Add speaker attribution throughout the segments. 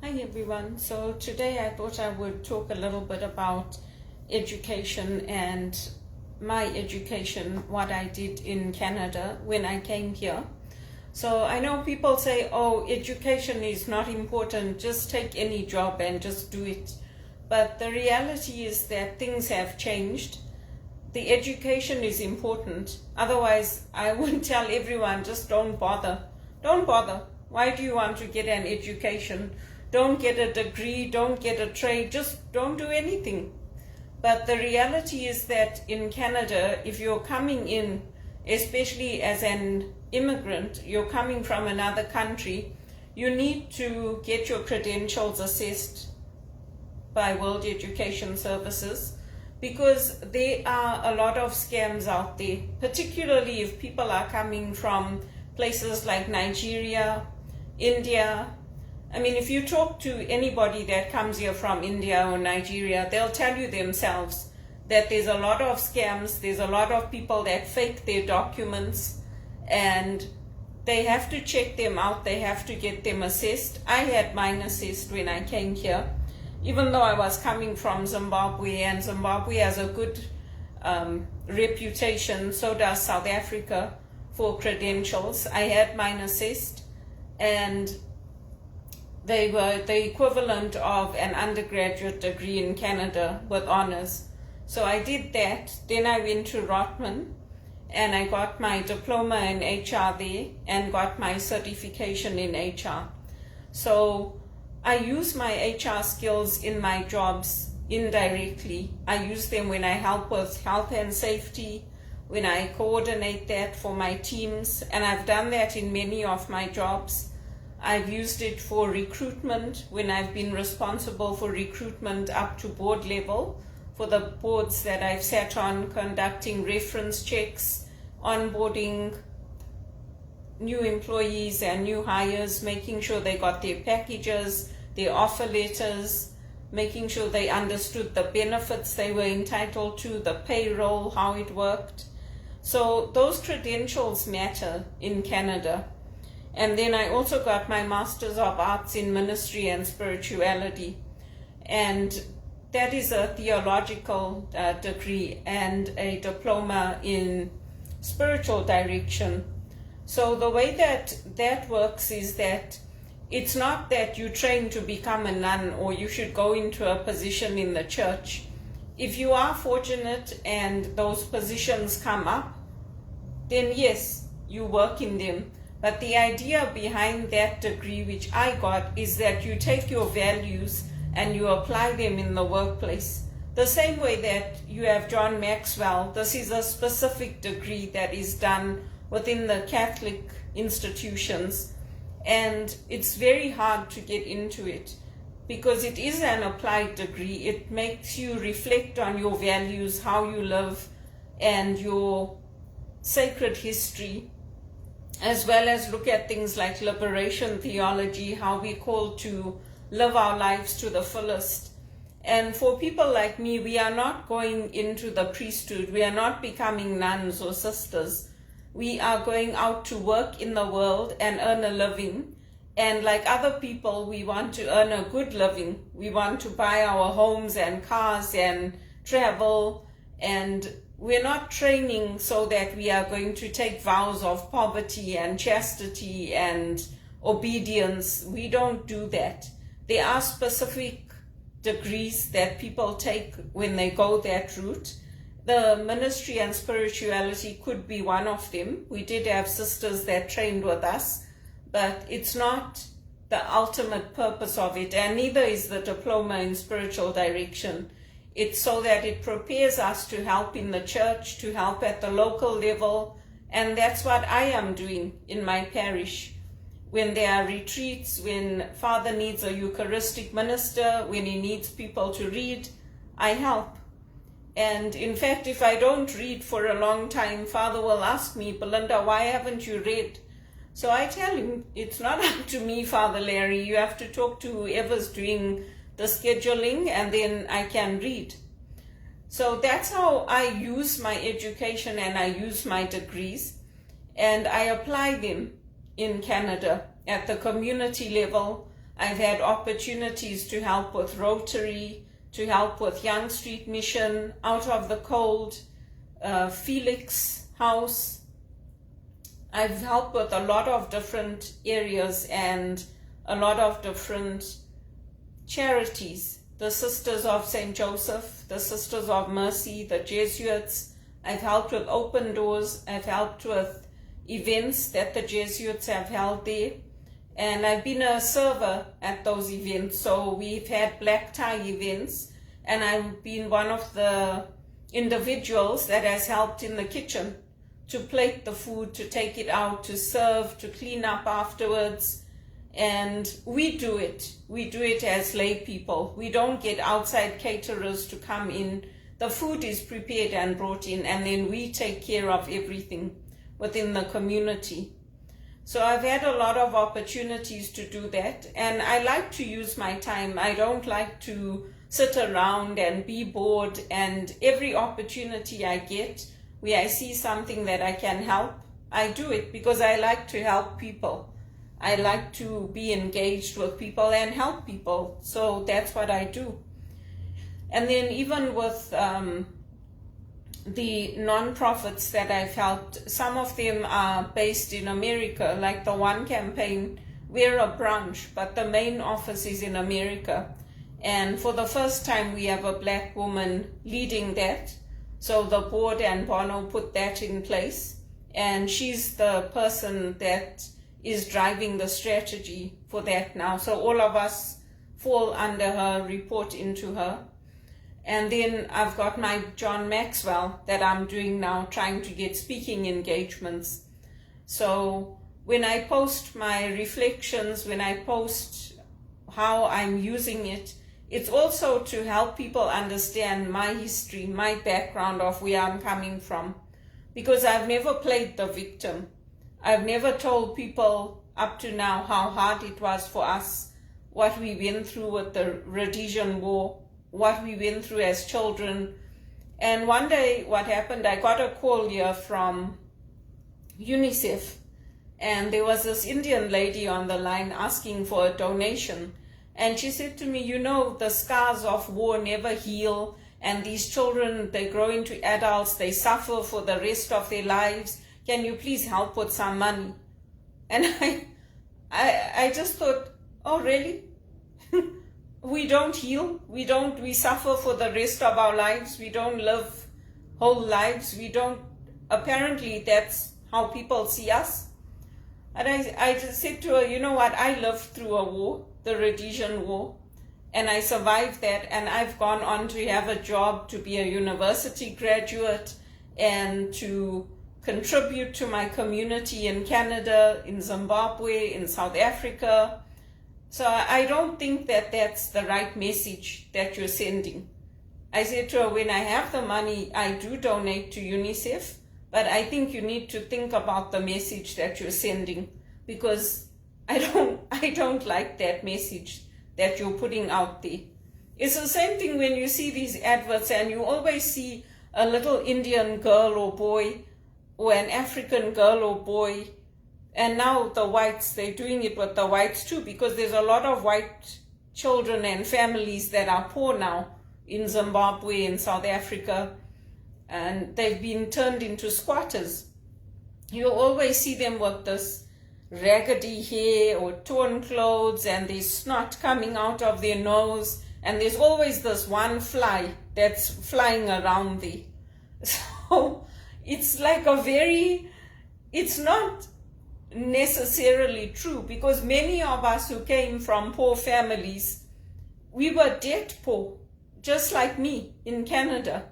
Speaker 1: Hi everyone. So today I thought I would talk a little bit about education and my education, what I did in Canada when I came here. So I know people say, oh, education is not important, just take any job and just do it. But the reality is that things have changed. The education is important. Otherwise, I would tell everyone, just don't bother. Don't bother. Why do you want to get an education? Don't get a degree, don't get a trade, just don't do anything. But the reality is that in Canada, if you're coming in, especially as an immigrant, you're coming from another country, you need to get your credentials assessed by World Education Services, because there are a lot of scams out there, particularly if people are coming from places like Nigeria, India. I mean, if you talk to anybody that comes here from India or Nigeria, they'll tell you themselves that there's a lot of scams, there's a lot of people that fake their documents, and they have to check them out, they have to get them assessed. I had mine assessed when I came here, even though I was coming from Zimbabwe, and Zimbabwe has a good reputation, so does South Africa, for credentials. I had mine assessed, and they were the equivalent of an undergraduate degree in Canada with honors. So I did that. Then I went to Rotman and I got my diploma in HR there and got my certification in HR. So I use my HR skills in my jobs indirectly. I use them when I help with health and safety, when I coordinate that for my teams, and I've done that in many of my jobs. I've used it for recruitment when I've been responsible for recruitment up to board level for the boards that I've sat on, conducting reference checks, onboarding new employees and new hires, making sure they got their packages, their offer letters, making sure they understood the benefits they were entitled to, the payroll, how it worked. So those credentials matter in Canada. And then I also got my Master's of Arts in Ministry and Spirituality. And that is a theological degree and a diploma in spiritual direction. So the way that works is that it's not that you train to become a nun or you should go into a position in the church. If you are fortunate and those positions come up, then yes, you work in them. But the idea behind that degree, which I got, is that you take your values and you apply them in the workplace. The same way that you have John Maxwell, this is a specific degree that is done within the Catholic institutions. And it's very hard to get into it because it is an applied degree. It makes you reflect on your values, how you live, and your sacred history, as well as look at things like liberation theology, how we're called to live our lives to the fullest. And for people like me, we are not going into the priesthood. We are not becoming nuns or sisters. We are going out to work in the world and earn a living. And like other people, we want to earn a good living. We want to buy our homes and cars and travel, and we're not training so that we are going to take vows of poverty and chastity and obedience. We don't do that. There are specific degrees that people take when they go that route. The ministry and spirituality could be one of them. We did have sisters that trained with us, but it's not the ultimate purpose of it, and neither is the diploma in spiritual direction. It's so that it prepares us to help in the church, to help at the local level, and that's what I am doing in my parish. When there are retreats, when Father needs a Eucharistic minister, when he needs people to read, I help. And in fact, if I don't read for a long time, Father will ask me, Belinda, why haven't you read? So I tell him, it's not up to me, Father Larry. You have to talk to whoever's doing the scheduling, and then I can read. So that's how I use my education and I use my degrees, and I apply them in Canada at the community level. I've had opportunities to help with Rotary, to help with Young Street Mission, Out of the Cold, Felix House. I've helped with a lot of different areas and a lot of different charities. The Sisters of St. Joseph, the Sisters of Mercy, the Jesuits. I've helped with Open Doors. I've helped with events that the Jesuits have held there. And I've been a server at those events. So we've had black tie events, and I've been one of the individuals that has helped in the kitchen to plate the food, to take it out, to serve, to clean up afterwards. And we do it. We do it as lay people. We don't get outside caterers to come in. The food is prepared and brought in, and then we take care of everything within the community. So I've had a lot of opportunities to do that, and I like to use my time. I don't like to sit around and be bored, and every opportunity I get where I see something that I can help, I do it because I like to help people. I like to be engaged with people and help people. So that's what I do. And then even with the non-profits that I've helped, some of them are based in America, like the One Campaign. We're a branch, but the main office is in America. And for the first time, we have a black woman leading that. So the board and Bono put that in place, and she's the person that is driving the strategy for that now. So all of us fall under her, report into her. And then I've got my John Maxwell that I'm doing now, trying to get speaking engagements. So when I post my reflections, when I post how I'm using it, it's also to help people understand my history, my background of where I'm coming from. Because I've never played the victim. I've never told people up to now how hard it was for us, what we went through with the Rhodesian War, what we went through as children. And one day what happened, I got a call here from UNICEF, and there was this Indian lady on the line asking for a donation. And she said to me, you know, the scars of war never heal, and these children, they grow into adults, they suffer for the rest of their lives. Can you please help with some money? And I just thought, oh, really? We don't heal? We suffer for the rest of our lives? We don't live whole lives? We don't, apparently that's how people see us. And I just said to her, you know what, I lived through a war, the Rhodesian War, and I survived that, and I've gone on to have a job, to be a university graduate, and to contribute to my community in Canada, in Zimbabwe, in South Africa. So I don't think that that's the right message that you're sending. I said to her, when I have the money, I do donate to UNICEF, but I think you need to think about the message that you're sending, because I don't like that message that you're putting out there. It's the same thing when you see these adverts and you always see a little Indian girl or boy or an African girl or boy, and now the whites, they're doing it with the whites too, because there's a lot of white children and families that are poor now in Zimbabwe and South Africa, and they've been turned into squatters. You always see them with this raggedy hair or torn clothes, and there's snot coming out of their nose, and there's always this one fly that's flying around there. So it's like it's not necessarily true, because many of us who came from poor families, we were dirt poor, just like me in Canada.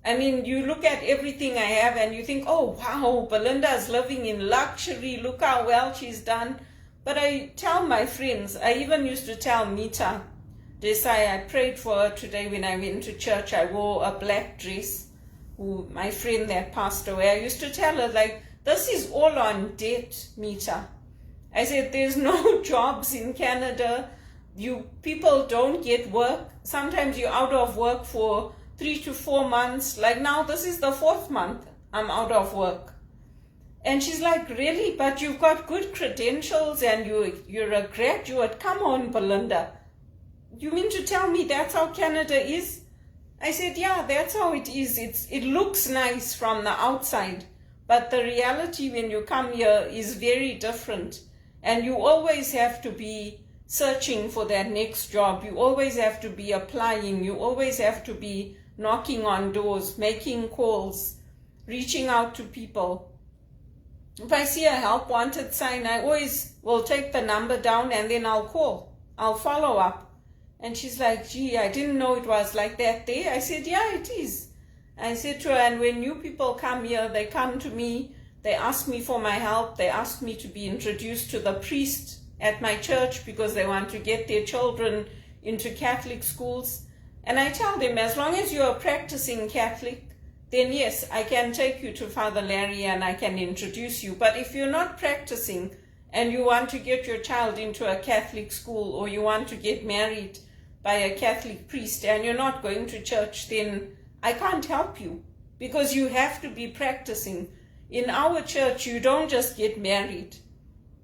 Speaker 1: I mean, you look at everything I have and you think, oh wow, Belinda's living in luxury, look how well she's done. But I tell my friends, I even used to tell Mita Desai, I prayed for her today when I went to church, I wore a black dress, my friend that passed away, I used to tell her, like, this is all on debt, Mita. I said, there's no jobs in Canada, people don't get work, sometimes you're out of work for 3 to 4 months, like now this is the 4th month I'm out of work. And she's like, really? But you've got good credentials and you're a graduate. Come on, Belinda. You mean to tell me that's how Canada is? I said, yeah, that's how it is. It looks nice from the outside, but the reality when you come here is very different. And you always have to be searching for that next job. You always have to be applying. You always have to be knocking on doors, making calls, reaching out to people. If I see a help wanted sign, I always will take the number down and then I'll call. I'll follow up. And she's like, gee, I didn't know it was like that there. I said, yeah, it is. I said to her, and when new people come here, they come to me, they ask me for my help, they ask me to be introduced to the priest at my church because they want to get their children into Catholic schools. And I tell them, as long as you are practicing Catholic, then yes, I can take you to Father Larry and I can introduce you. But if you're not practicing and you want to get your child into a Catholic school or you want to get married by a Catholic priest and you're not going to church, then I can't help you because you have to be practicing. In our church, you don't just get married.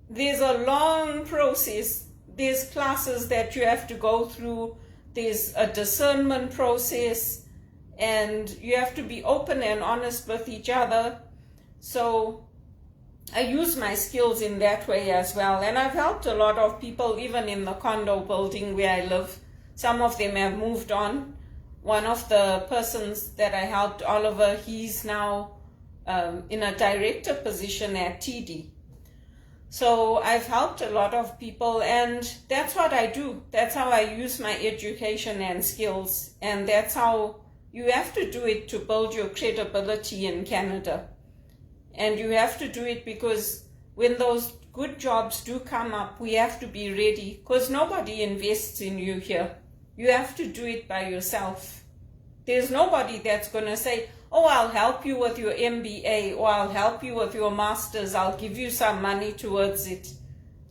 Speaker 1: There's a long process. There's classes that you have to go through. There's a discernment process, and you have to be open and honest with each other. So I use my skills in that way as well. And I've helped a lot of people, even in the condo building where I live. Some of them have moved on. One of the persons that I helped, Oliver, he's now in a director position at TD. So I've helped a lot of people, and that's what I do. That's how I use my education and skills, and that's how you have to do it to build your credibility in Canada. And you have to do it because when those good jobs do come up, we have to be ready, because nobody invests in you here. You have to do it by yourself. There's nobody that's going to say, oh, I'll help you with your MBA, or I'll help you with your master's, I'll give you some money towards it.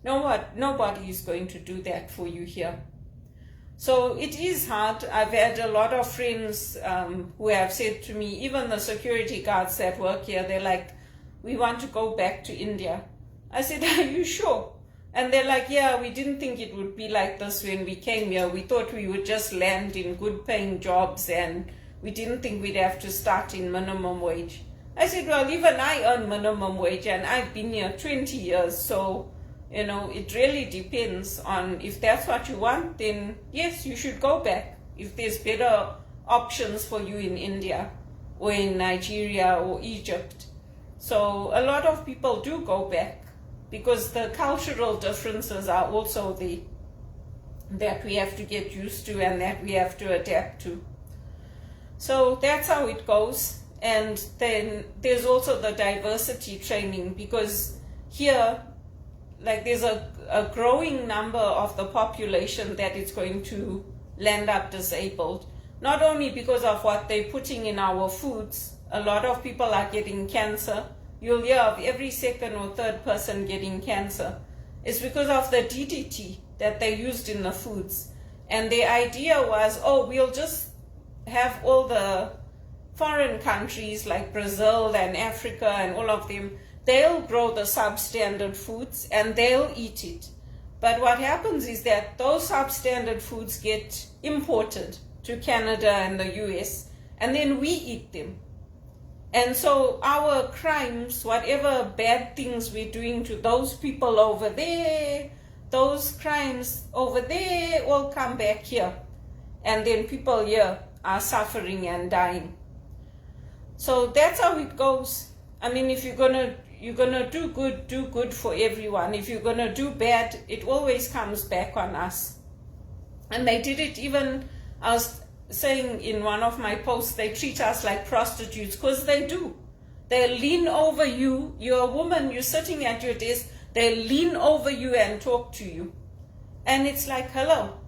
Speaker 1: Nobody is going to do that for you here. So it is hard. I've had a lot of friends who have said to me, even the security guards that work here, they're like, we want to go back to India. I said, are you sure? And they're like, yeah, we didn't think it would be like this when we came here. We thought we would just land in good paying jobs and we didn't think we'd have to start in minimum wage. I said, well, even I earn minimum wage and I've been here 20 years. So, it really depends on if that's what you want, then yes, you should go back. If there's better options for you in India or in Nigeria or Egypt. So a lot of people do go back because the cultural differences are also there that we have to get used to and that we have to adapt to. So that's how it goes. And then there's also the diversity training, because here, there's a growing number of the population that is going to land up disabled. Not only because of what they're putting in our foods, a lot of people are getting cancer. You'll hear of every second or third person getting cancer. It's because of the DDT that they used in the foods. And the idea was, we'll just have all the foreign countries like Brazil and Africa and all of them, they'll grow the substandard foods and they'll eat it. But what happens is that those substandard foods get imported to Canada and the US, and then we eat them. And so our crimes, whatever bad things we're doing to those people over there, those crimes over there all come back here. And then people here are suffering and dying. So that's how it goes. I mean, if you're gonna do good for everyone. If you're gonna do bad, it always comes back on us. And they did it even, I was saying in one of my posts, they treat us like prostitutes, because they do. They lean over you, you're a woman, you're sitting at your desk, they lean over you and talk to you. And it's like, hello,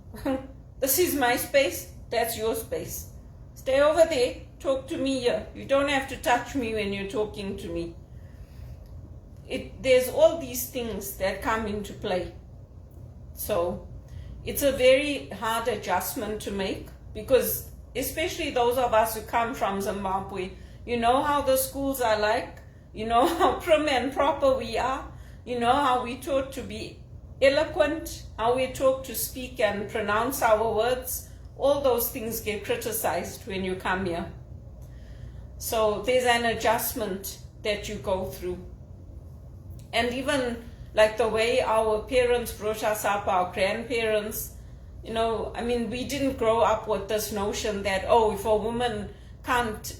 Speaker 1: this is my space, that's your space. Stay over there, talk to me here. You don't have to touch me when you're talking to me. There's all these things that come into play. So it's a very hard adjustment to make, because especially those of us who come from Zimbabwe, you know how the schools are like. You know how prim and proper we are. You know how we're taught to be eloquent, how we're taught to speak and pronounce our words. All those things get criticized when you come here. So there's an adjustment that you go through. And even like the way our parents brought us up, our grandparents, you know, I mean, we didn't grow up with this notion that, oh, if a woman can't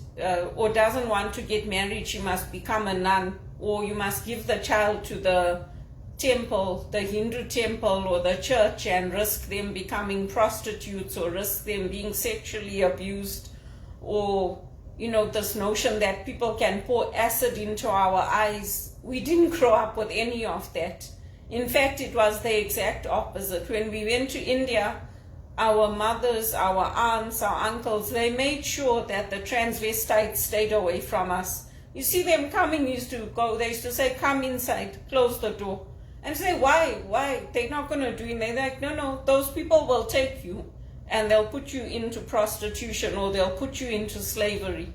Speaker 1: or doesn't want to get married, she must become a nun, or you must give the child to the temple, the Hindu temple or the church, and risk them becoming prostitutes or risk them being sexually abused, or, you know, this notion that people can pour acid into our eyes. We didn't grow up with any of that. In fact, it was the exact opposite. When we went to India, our mothers, our aunts, our uncles, they made sure that the transvestites stayed away from us. You see them coming, they used to say, come inside, close the door. And say, why? They're not going to do it. They're like, no, those people will take you and they'll put you into prostitution or they'll put you into slavery.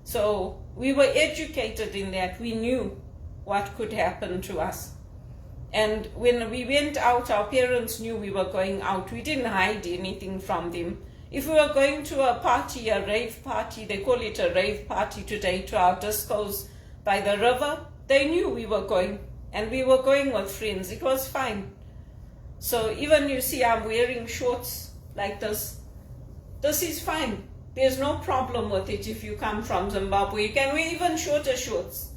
Speaker 1: So we were educated in that. We knew what could happen to us. And when we went out, our parents knew we were going out. We didn't hide anything from them. If we were going to a party, a rave party, they call it a rave party today, to our discos by the river, they knew we were going. And we were going with friends. It was fine. So even you see I'm wearing shorts like this. This is fine. There's no problem with it if you come from Zimbabwe. You can wear even shorter shorts.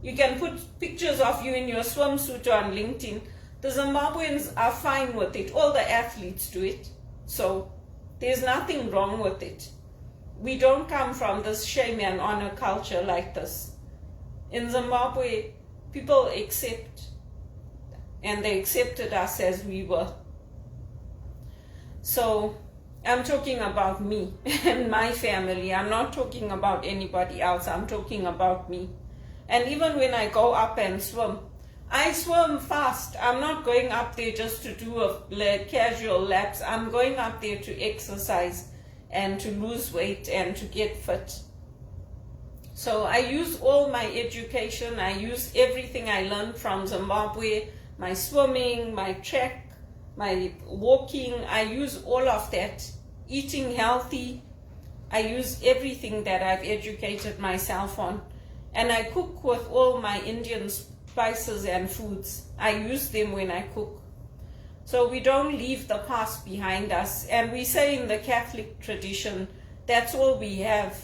Speaker 1: You can put pictures of you in your swimsuit on LinkedIn. The Zimbabweans are fine with it. All the athletes do it. So there's nothing wrong with it. We don't come from this shame and honor culture like this. In Zimbabwe, people accept, and they accepted us as we were. So I'm talking about me and my family. I'm not talking about anybody else. I'm talking about me. And even when I go up and swim, I swim fast. I'm not going up there just to do casual laps. I'm going up there to exercise and to lose weight and to get fit. So I use all my education. I use everything I learned from Zimbabwe, my swimming, my track, my walking. I use all of that. Eating healthy. I use everything that I've educated myself on. And I cook with all my Indian spices and foods. I use them when I cook. So we don't leave the past behind us. And we say in the Catholic tradition, that's all we have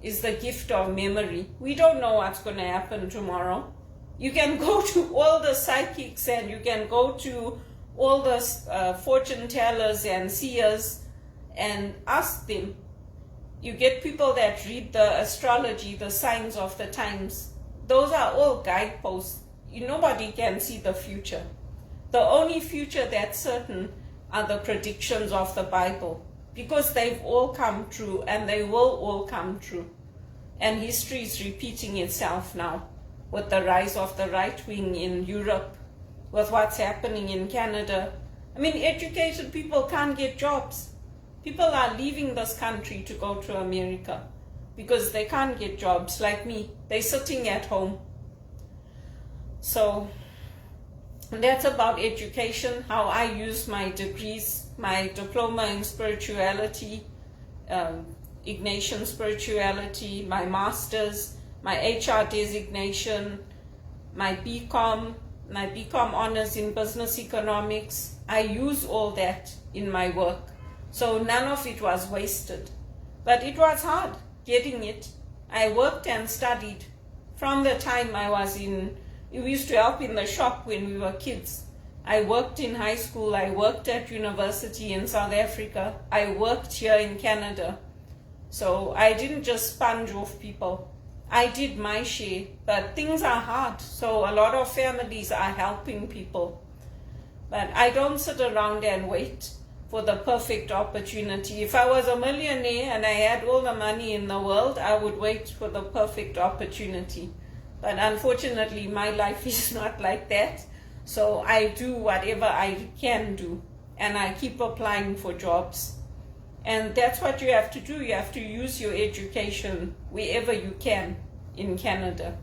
Speaker 1: is the gift of memory. We don't know what's going to happen tomorrow. You can go to all the psychics and you can go to all the fortune tellers and seers and ask them. You get people that read the astrology, the signs of the times. Those are all guideposts. Nobody can see the future. The only future that's certain are the predictions of the Bible, because they've all come true and they will all come true. And history is repeating itself now with the rise of the right wing in Europe, with what's happening in Canada. I mean, educated people can't get jobs. People are leaving this country to go to America because they can't get jobs like me. They're sitting at home. So that's about education, how I use my degrees, my diploma in spirituality, Ignatian spirituality, my master's, my HR designation, my BCom honors in business economics. I use all that in my work. So none of it was wasted. But it was hard getting it. I worked and studied from the time I was we used to help in the shop when we were kids. I worked in high school. I worked at university in South Africa. I worked here in Canada. So I didn't just sponge off people. I did my share, but things are hard. So a lot of families are helping people. But I don't sit around and wait for the perfect opportunity. If I was a millionaire and I had all the money in the world, I would wait for the perfect opportunity. But unfortunately, my life is not like that. So I do whatever I can do, and I keep applying for jobs. And that's what you have to do. You have to use your education wherever you can in Canada.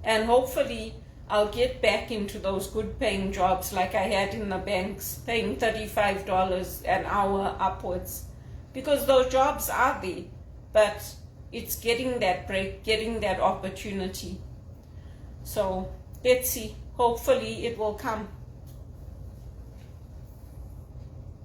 Speaker 1: And hopefully I'll get back into those good paying jobs like I had in the banks, paying $35 an hour upwards. Because those jobs are there, but it's getting that break, getting that opportunity. So let's see. Hopefully it will come.